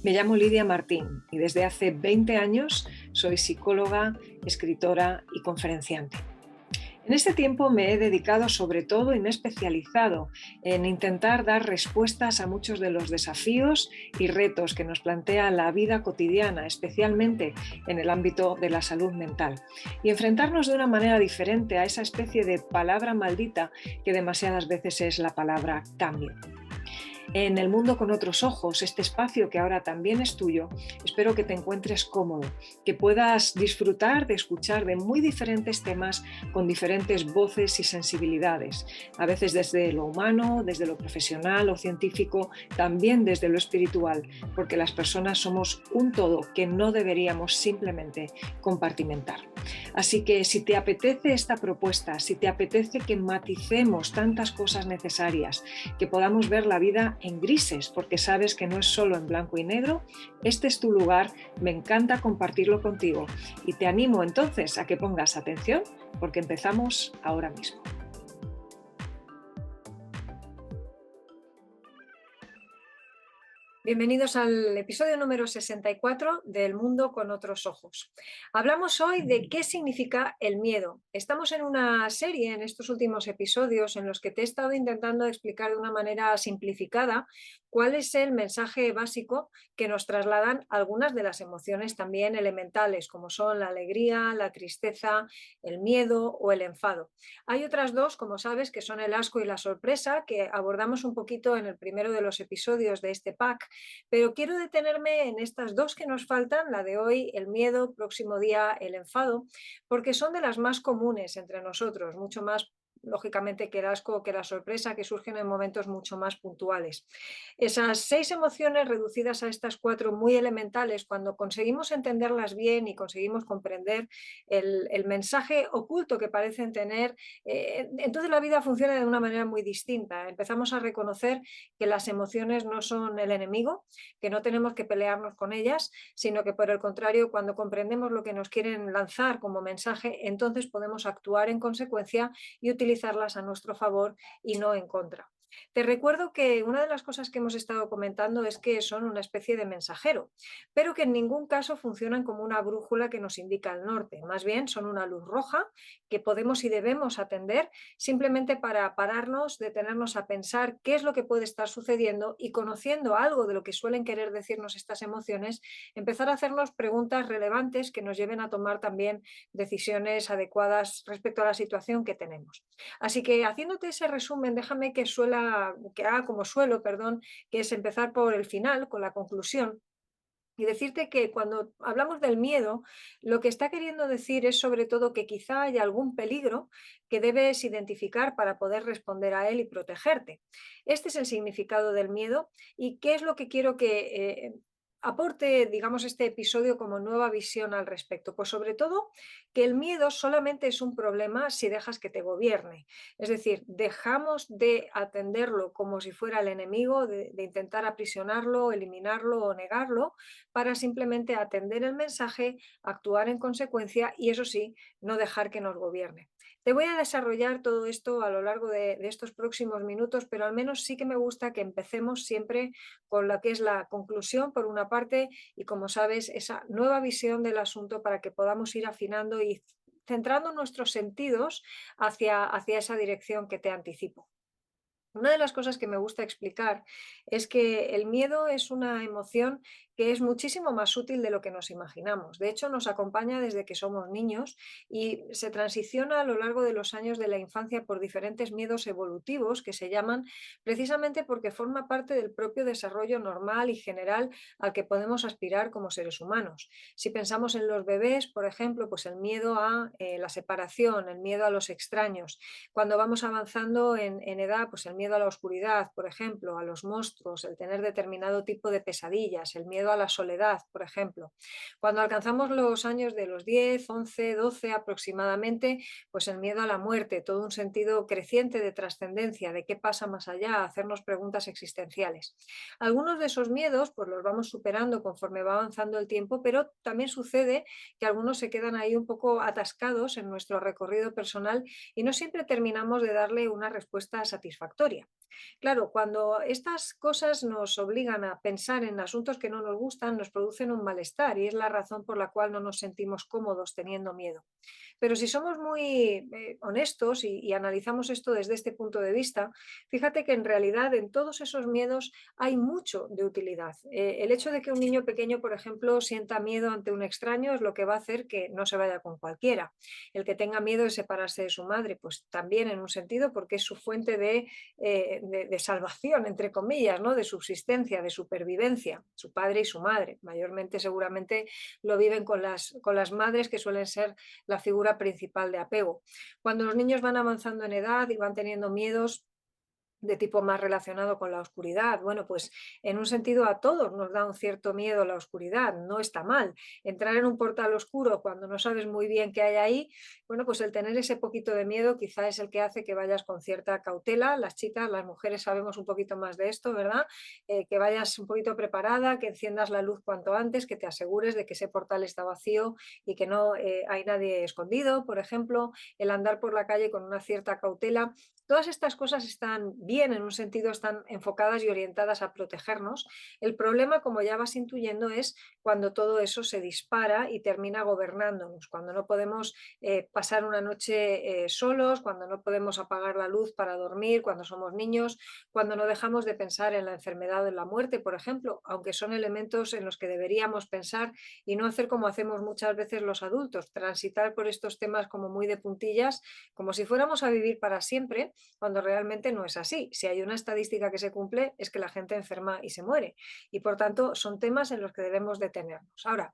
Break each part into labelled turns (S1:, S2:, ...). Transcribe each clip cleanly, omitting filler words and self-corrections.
S1: Me llamo Lidia Martín y desde hace 20 años soy psicóloga, escritora y conferenciante. En este tiempo me he dedicado sobre todo y me he especializado en intentar dar respuestas a muchos de los desafíos y retos que nos plantea la vida cotidiana, especialmente en el ámbito de la salud mental, y enfrentarnos de una manera diferente a esa especie de palabra maldita que demasiadas veces es la palabra cambio. En El mundo con otros ojos, este espacio que ahora también es tuyo, espero que te encuentres cómodo, que puedas disfrutar de escuchar de muy diferentes temas con diferentes voces y sensibilidades, a veces desde lo humano, desde lo profesional o científico, también desde lo espiritual, porque las personas somos un todo que no deberíamos simplemente compartimentar. Así que si te apetece esta propuesta, si te apetece que maticemos tantas cosas necesarias, que podamos ver la vida en grises, porque sabes que no es solo en blanco y negro, este es tu lugar, me encanta compartirlo contigo y te animo entonces a que pongas atención porque empezamos ahora mismo. Bienvenidos al episodio número 64 de El mundo con otros ojos. Hablamos hoy de qué significa el miedo. Estamos en una serie en estos últimos episodios en los que te he estado intentando explicar de una manera simplificada cuál es el mensaje básico que nos trasladan algunas de las emociones también elementales, como son la alegría, la tristeza, el miedo o el enfado. Hay otras dos, como sabes, que son el asco y la sorpresa, que abordamos un poquito en el primero de los episodios de este pack, pero quiero detenerme en estas dos que nos faltan, la de hoy, el miedo, próximo día, el enfado, porque son de las más comunes entre nosotros, mucho más lógicamente que el asco o que la sorpresa, que surgen en momentos mucho más puntuales. Esas 6 emociones reducidas a estas 4 muy elementales, cuando conseguimos entenderlas bien y conseguimos comprender el mensaje oculto que parecen tener, entonces la vida funciona de una manera muy distinta. Empezamos a reconocer que las emociones no son el enemigo, que no tenemos que pelearnos con ellas, sino que por el contrario, cuando comprendemos lo que nos quieren lanzar como mensaje, entonces podemos actuar en consecuencia y utilizarlas a nuestro favor y no en contra. Te recuerdo que una de las cosas que hemos estado comentando es que son una especie de mensajero, pero que en ningún caso funcionan como una brújula que nos indica el norte. Más bien son una luz roja que podemos y debemos atender simplemente para pararnos, detenernos a pensar qué es lo que puede estar sucediendo y, conociendo algo de lo que suelen querer decirnos estas emociones, empezar a hacernos preguntas relevantes que nos lleven a tomar también decisiones adecuadas respecto a la situación que tenemos. Así que, haciéndote ese resumen, déjame que haga como suelo, perdón, que es empezar por el final, con la conclusión, y decirte que cuando hablamos del miedo, lo que está queriendo decir es sobre todo que quizá haya algún peligro que debes identificar para poder responder a él y protegerte. Este es el significado del miedo y qué es lo que quiero que aporte, digamos, este episodio como nueva visión al respecto. Pues sobre todo que el miedo solamente es un problema si dejas que te gobierne. Es decir, dejamos de atenderlo como si fuera el enemigo, de intentar aprisionarlo, eliminarlo o negarlo, para simplemente atender el mensaje, actuar en consecuencia y, eso sí, no dejar que nos gobierne. Te voy a desarrollar todo esto a lo largo de estos próximos minutos, pero al menos sí que me gusta que empecemos siempre con lo que es la conclusión, por una parte, y, como sabes, esa nueva visión del asunto para que podamos ir afinando y centrando nuestros sentidos hacia esa dirección que te anticipo. Una de las cosas que me gusta explicar es que el miedo es una emoción que es muchísimo más útil de lo que nos imaginamos. De hecho, nos acompaña desde que somos niños y se transiciona a lo largo de los años de la infancia por diferentes miedos evolutivos que se llaman, precisamente porque forma parte del propio desarrollo normal y general al que podemos aspirar como seres humanos. Si pensamos en los bebés, por ejemplo, pues el miedo a la separación, el miedo a los extraños. Cuando vamos avanzando en edad, pues el miedo a la oscuridad, por ejemplo, a los monstruos, el tener determinado tipo de pesadillas, el miedo a la soledad, por ejemplo. Cuando alcanzamos los años de los 10, 11, 12 aproximadamente, pues el miedo a la muerte, todo un sentido creciente de trascendencia, de qué pasa más allá, hacernos preguntas existenciales. Algunos de esos miedos pues los vamos superando conforme va avanzando el tiempo, pero también sucede que algunos se quedan ahí un poco atascados en nuestro recorrido personal y no siempre terminamos de darle una respuesta satisfactoria. Claro, cuando estas cosas nos obligan a pensar en asuntos que no nos gustan nos producen un malestar y es la razón por la cual no nos sentimos cómodos teniendo miedo. Pero si somos muy honestos y analizamos esto desde este punto de vista, fíjate que en realidad en todos esos miedos hay mucho de utilidad. El hecho de que un niño pequeño, por ejemplo, sienta miedo ante un extraño es lo que va a hacer que no se vaya con cualquiera. El que tenga miedo de separarse de su madre, pues también en un sentido porque es su fuente de salvación, entre comillas, ¿no? De subsistencia, de supervivencia, su padre y su madre. Mayormente seguramente lo viven con las madres que suelen ser la figura principal de apego. Cuando los niños van avanzando en edad y van teniendo miedos de tipo más relacionado con la oscuridad. Bueno, pues en un sentido a todos nos da un cierto miedo la oscuridad, no está mal. Entrar en un portal oscuro cuando no sabes muy bien qué hay ahí, bueno, pues el tener ese poquito de miedo quizá es el que hace que vayas con cierta cautela. Las chicas, las mujeres sabemos un poquito más de esto, ¿verdad? Que vayas un poquito preparada, que enciendas la luz cuanto antes, que te asegures de que ese portal está vacío y que no hay nadie escondido, por ejemplo, el andar por la calle con una cierta cautela. Todas estas cosas están bien, en un sentido están enfocadas y orientadas a protegernos. El problema, como ya vas intuyendo, es cuando todo eso se dispara y termina gobernándonos, cuando no podemos pasar una noche solos, cuando no podemos apagar la luz para dormir, cuando somos niños, cuando no dejamos de pensar en la enfermedad o en la muerte, por ejemplo, aunque son elementos en los que deberíamos pensar y no hacer como hacemos muchas veces los adultos, transitar por estos temas como muy de puntillas, como si fuéramos a vivir para siempre cuando realmente no es así. Si hay una estadística que se cumple es que la gente enferma y se muere. Y por tanto son temas en los que debemos detenernos. Ahora,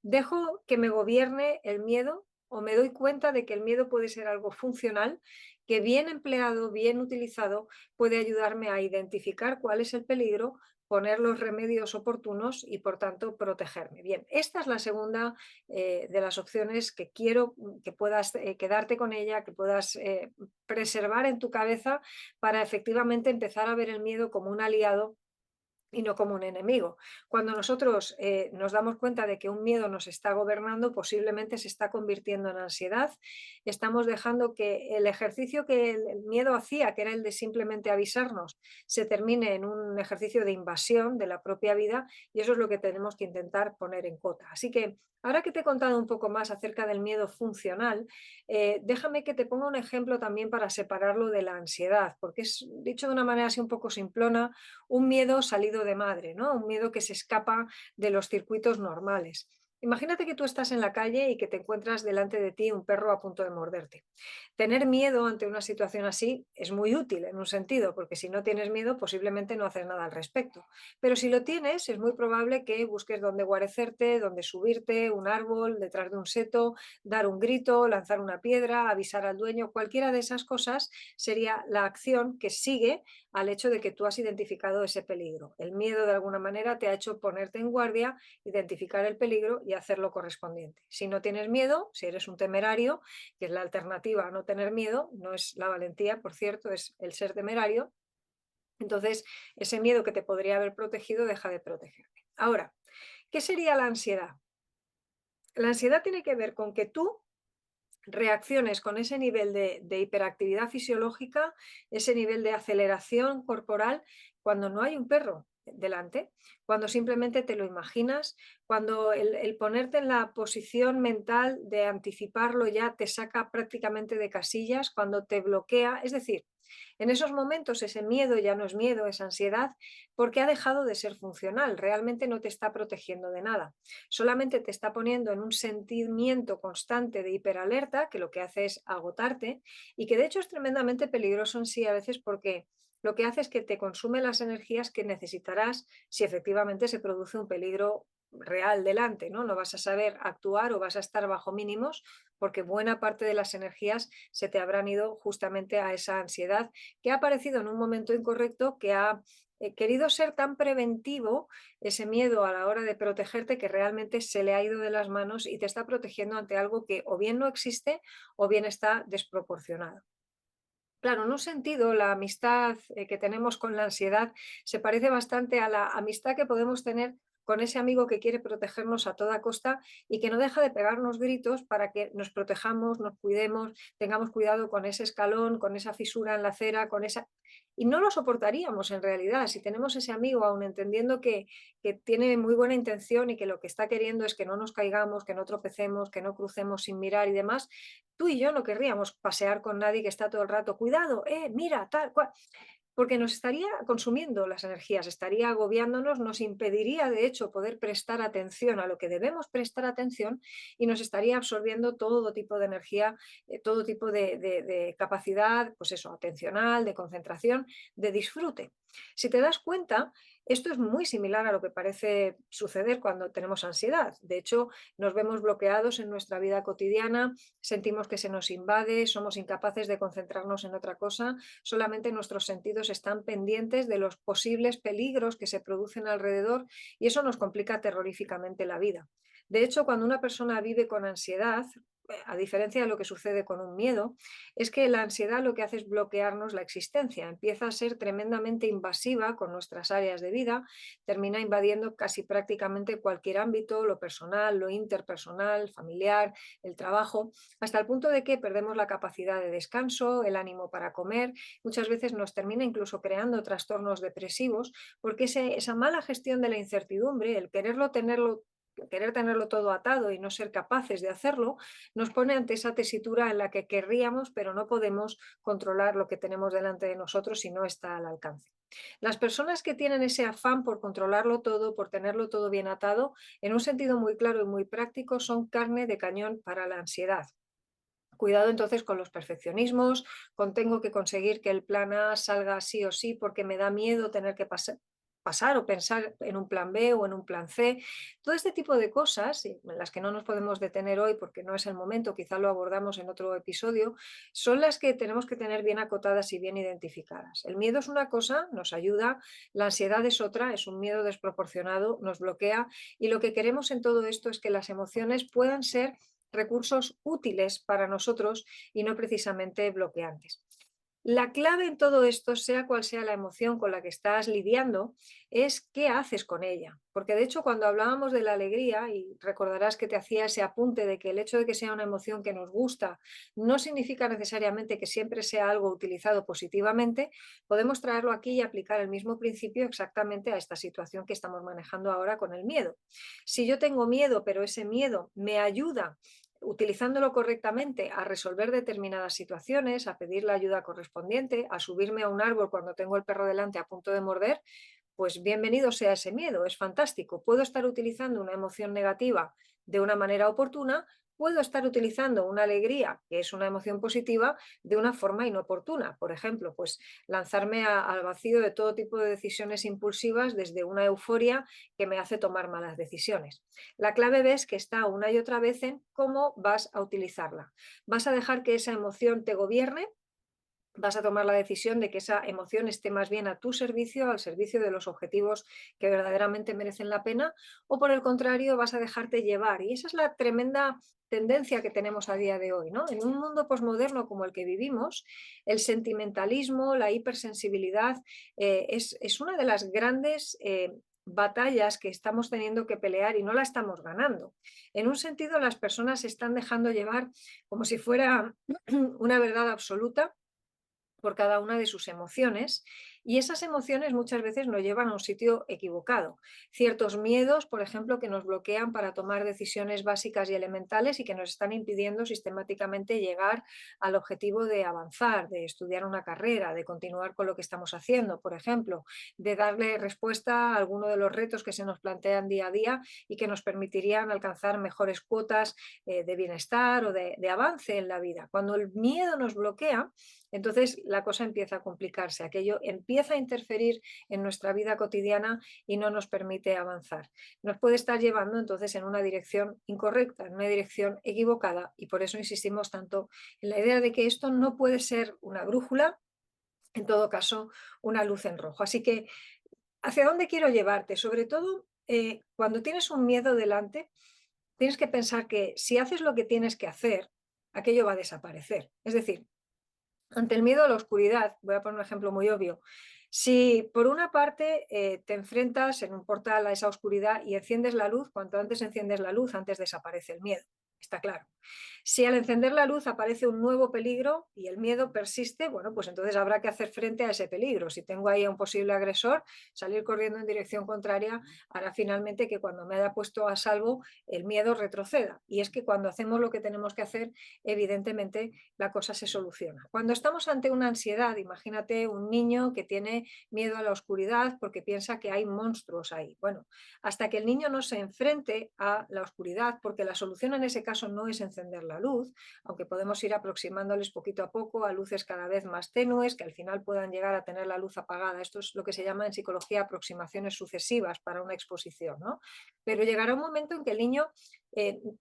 S1: ¿dejo que me gobierne el miedo o me doy cuenta de que el miedo puede ser algo funcional que bien empleado, bien utilizado, puede ayudarme a identificar cuál es el peligro, poner los remedios oportunos y por tanto protegerme? Bien, esta es la segunda de las opciones que quiero que puedas quedarte con ella, que puedas preservar en tu cabeza para efectivamente empezar a ver el miedo como un aliado y no como un enemigo. Cuando nosotros nos damos cuenta de que un miedo nos está gobernando, posiblemente se está convirtiendo en ansiedad. Estamos dejando que el ejercicio que el miedo hacía, que era el de simplemente avisarnos, se termine en un ejercicio de invasión de la propia vida, y eso es lo que tenemos que intentar poner en cota. Así que ahora que te he contado un poco más acerca del miedo funcional, déjame que te ponga un ejemplo también para separarlo de la ansiedad, porque es, dicho de una manera así un poco simplona, un miedo salido de madre, ¿no? Un miedo que se escapa de los circuitos normales. Imagínate que tú estás en la calle y que te encuentras delante de ti un perro a punto de morderte. Tener miedo ante una situación así es muy útil en un sentido, porque si no tienes miedo posiblemente no haces nada al respecto. Pero si lo tienes, es muy probable que busques dónde guarecerte, dónde subirte, un árbol, detrás de un seto, dar un grito, lanzar una piedra, avisar al dueño. Cualquiera de esas cosas sería la acción que sigue al hecho de que tú has identificado ese peligro. El miedo de alguna manera te ha hecho ponerte en guardia, identificar el peligro y hacer lo correspondiente. Si no tienes miedo, si eres un temerario, que es la alternativa a no tener miedo, no es la valentía, por cierto, es el ser temerario, entonces ese miedo que te podría haber protegido deja de protegerte. Ahora, ¿qué sería la ansiedad? La ansiedad tiene que ver con que tú reacciones con ese nivel de hiperactividad fisiológica, ese nivel de aceleración corporal, cuando no hay un perro delante, cuando simplemente te lo imaginas, cuando el ponerte en la posición mental de anticiparlo ya te saca prácticamente de casillas, cuando te bloquea, es decir, en esos momentos ese miedo ya no es miedo, es ansiedad, porque ha dejado de ser funcional, realmente no te está protegiendo de nada, solamente te está poniendo en un sentimiento constante de hiperalerta, que lo que hace es agotarte y que de hecho es tremendamente peligroso en sí a veces porque lo que hace es que te consume las energías que necesitarás si efectivamente se produce un peligro real delante, ¿no? No vas a saber actuar o vas a estar bajo mínimos porque buena parte de las energías se te habrán ido justamente a esa ansiedad que ha aparecido en un momento incorrecto, que ha querido ser tan preventivo, ese miedo a la hora de protegerte, que realmente se le ha ido de las manos y te está protegiendo ante algo que o bien no existe o bien está desproporcionado. Claro, en un sentido, la amistad que tenemos con la ansiedad se parece bastante a la amistad que podemos tener con ese amigo que quiere protegernos a toda costa y que no deja de pegarnos gritos para que nos protejamos, nos cuidemos, tengamos cuidado con ese escalón, con esa fisura en la acera, con esa... Y no lo soportaríamos en realidad si tenemos ese amigo, aun entendiendo que tiene muy buena intención y que lo que está queriendo es que no nos caigamos, que no tropecemos, que no crucemos sin mirar y demás. Tú y yo no querríamos pasear con nadie que está todo el rato, cuidado, mira, tal cual, porque nos estaría consumiendo las energías, estaría agobiándonos, nos impediría de hecho poder prestar atención a lo que debemos prestar atención y nos estaría absorbiendo todo tipo de energía, todo tipo de capacidad, pues eso, atencional, de concentración, de disfrute. Si te das cuenta, esto es muy similar a lo que parece suceder cuando tenemos ansiedad. De hecho, nos vemos bloqueados en nuestra vida cotidiana, sentimos que se nos invade, somos incapaces de concentrarnos en otra cosa, solamente nuestros sentidos están pendientes de los posibles peligros que se producen alrededor y eso nos complica terroríficamente la vida. De hecho, cuando una persona vive con ansiedad, a diferencia de lo que sucede con un miedo, es que la ansiedad lo que hace es bloquearnos la existencia, empieza a ser tremendamente invasiva con nuestras áreas de vida, termina invadiendo casi prácticamente cualquier ámbito, lo personal, lo interpersonal, familiar, el trabajo, hasta el punto de que perdemos la capacidad de descanso, el ánimo para comer, muchas veces nos termina incluso creando trastornos depresivos, porque esa mala gestión de la incertidumbre, el querer tenerlo todo atado y no ser capaces de hacerlo, nos pone ante esa tesitura en la que querríamos, pero no podemos controlar lo que tenemos delante de nosotros si no está al alcance. Las personas que tienen ese afán por controlarlo todo, por tenerlo todo bien atado, en un sentido muy claro y muy práctico, son carne de cañón para la ansiedad. Cuidado entonces con los perfeccionismos, con tengo que conseguir que el plan A salga sí o sí porque me da miedo tener que pasar o pensar en un plan B o en un plan C. Todo este tipo de cosas, en las que no nos podemos detener hoy porque no es el momento, quizá lo abordamos en otro episodio, son las que tenemos que tener bien acotadas y bien identificadas. El miedo es una cosa, nos ayuda, la ansiedad es otra, es un miedo desproporcionado, nos bloquea y lo que queremos en todo esto es que las emociones puedan ser recursos útiles para nosotros y no precisamente bloqueantes. La clave en todo esto, sea cual sea la emoción con la que estás lidiando, es qué haces con ella. Porque de hecho, cuando hablábamos de la alegría, y recordarás que te hacía ese apunte de que el hecho de que sea una emoción que nos gusta no significa necesariamente que siempre sea algo utilizado positivamente, podemos traerlo aquí y aplicar el mismo principio exactamente a esta situación que estamos manejando ahora con el miedo. Si yo tengo miedo, pero ese miedo me ayuda utilizándolo correctamente a resolver determinadas situaciones, a pedir la ayuda correspondiente, a subirme a un árbol cuando tengo el perro delante a punto de morder, pues bienvenido sea ese miedo, es fantástico. Puedo estar utilizando una emoción negativa de una manera oportuna, puedo estar utilizando una alegría, que es una emoción positiva, de una forma inoportuna. Por ejemplo, pues lanzarme al vacío de todo tipo de decisiones impulsivas desde una euforia que me hace tomar malas decisiones. La clave ves que está una y otra vez en cómo vas a utilizarla. ¿Vas a dejar que esa emoción te gobierne? ¿Vas a tomar la decisión de que esa emoción esté más bien a tu servicio, al servicio de los objetivos que verdaderamente merecen la pena? ¿O por el contrario, vas a dejarte llevar? Y esa es la tremenda tendencia que tenemos a día de hoy, ¿no? En un mundo posmoderno como el que vivimos, el sentimentalismo, la hipersensibilidad, es una de las grandes batallas que estamos teniendo que pelear y no la estamos ganando. En un sentido, las personas se están dejando llevar como si fuera una verdad absoluta por cada una de sus emociones y esas emociones muchas veces nos llevan a un sitio equivocado. Ciertos miedos, por ejemplo, que nos bloquean para tomar decisiones básicas y elementales y que nos están impidiendo sistemáticamente llegar al objetivo de avanzar, de estudiar una carrera, de continuar con lo que estamos haciendo, por ejemplo, de darle respuesta a alguno de los retos que se nos plantean día a día y que nos permitirían alcanzar mejores cuotas de bienestar o de avance en la vida. Cuando el miedo nos bloquea, entonces la cosa empieza a complicarse, aquello empieza a interferir en nuestra vida cotidiana y no nos permite avanzar. Nos puede estar llevando entonces en una dirección incorrecta, en una dirección equivocada y por eso insistimos tanto en la idea de que esto no puede ser una brújula, en todo caso una luz en rojo. Así que, ¿hacia dónde quiero llevarte? Sobre todo, cuando tienes un miedo delante, tienes que pensar que si haces lo que tienes que hacer, aquello va a desaparecer. Es decir, ante el miedo a la oscuridad, voy a poner un ejemplo muy obvio, Si por una parte te enfrentas en un portal a esa oscuridad y enciendes la luz, cuanto antes enciendes la luz, antes desaparece el miedo. Está claro. Si al encender la luz aparece un nuevo peligro y el miedo persiste, bueno, pues entonces habrá que hacer frente a ese peligro. Si tengo ahí a un posible agresor, salir corriendo en dirección contraria hará finalmente que cuando me haya puesto a salvo el miedo retroceda. Y es que cuando hacemos lo que tenemos que hacer, evidentemente la cosa se soluciona. Cuando estamos ante una ansiedad, imagínate un niño que tiene miedo a la oscuridad porque piensa que hay monstruos ahí. Bueno, hasta que el niño no se enfrente a la oscuridad, porque la solución en ese caso no es encender la luz, aunque podemos ir aproximándoles poquito a poco a luces cada vez más tenues, que al final puedan llegar a tener la luz apagada. Esto es lo que se llama en psicología aproximaciones sucesivas para una exposición, ¿no? Pero llegará un momento en que el niño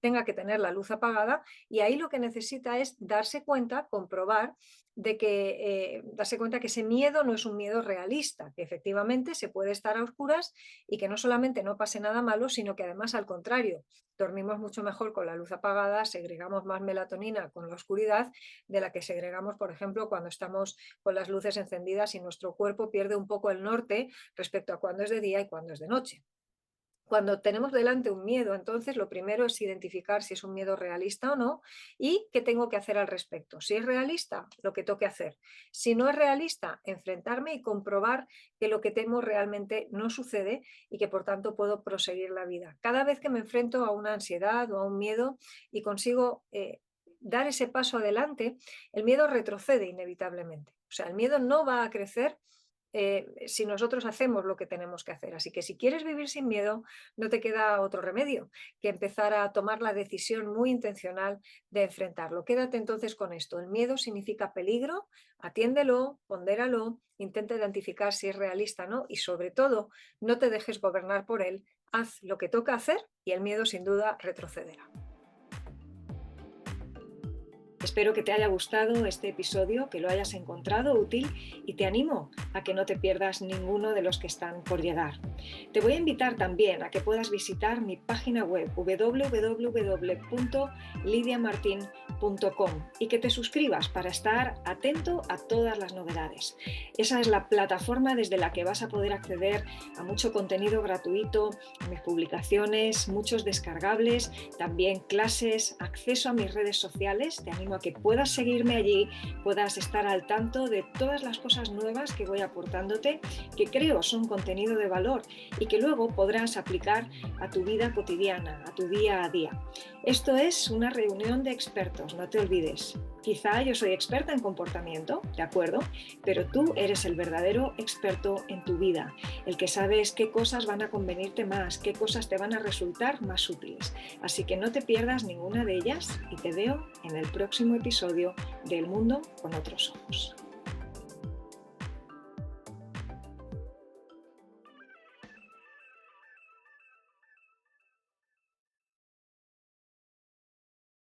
S1: tenga que tener la luz apagada y ahí lo que necesita es darse cuenta, comprobar de que darse cuenta que ese miedo no es un miedo realista, que efectivamente se puede estar a oscuras y que no solamente no pase nada malo, sino que además al contrario, dormimos mucho mejor con la luz apagada, segregamos más melatonina con la oscuridad de la que segregamos, por ejemplo, cuando estamos con las luces encendidas y nuestro cuerpo pierde un poco el norte respecto a cuando es de día y cuando es de noche. Cuando tenemos delante un miedo, entonces lo primero es identificar si es un miedo realista o no y qué tengo que hacer al respecto. Si es realista, lo que toque hacer. Si no es realista, enfrentarme y comprobar que lo que temo realmente no sucede y que por tanto puedo proseguir la vida. Cada vez que me enfrento a una ansiedad o a un miedo y consigo dar ese paso adelante, el miedo retrocede inevitablemente. O sea, el miedo no va a crecer si nosotros hacemos lo que tenemos que hacer. Así que si quieres vivir sin miedo, no te queda otro remedio que empezar a tomar la decisión muy intencional de enfrentarlo. Quédate entonces con esto. El miedo significa peligro, atiéndelo, pondéralo, intenta identificar si es realista o no y sobre todo no te dejes gobernar por él. Haz lo que toca hacer y el miedo sin duda retrocederá. Espero que te haya gustado este episodio, que lo hayas encontrado útil y te animo a que no te pierdas ninguno de los que están por llegar. Te voy a invitar también a que puedas visitar mi página web www.lidiamartin.com y que te suscribas para estar atento a todas las novedades. Esa es la plataforma desde la que vas a poder acceder a mucho contenido gratuito, a mis publicaciones, muchos descargables, también clases, acceso a mis redes sociales. Te animo a que puedas seguirme allí, puedas estar al tanto de todas las cosas nuevas que voy aportándote, que creo son contenido de valor y que luego podrás aplicar a tu vida cotidiana, a tu día a día. Esto es una reunión de expertos, no te olvides. Quizá yo soy experta en comportamiento, ¿de acuerdo? Pero tú eres el verdadero experto en tu vida, el que sabes qué cosas van a convenirte más, qué cosas te van a resultar más útiles. Así que no te pierdas ninguna de ellas y te veo en el próximo episodio de El Mundo con Otros Ojos.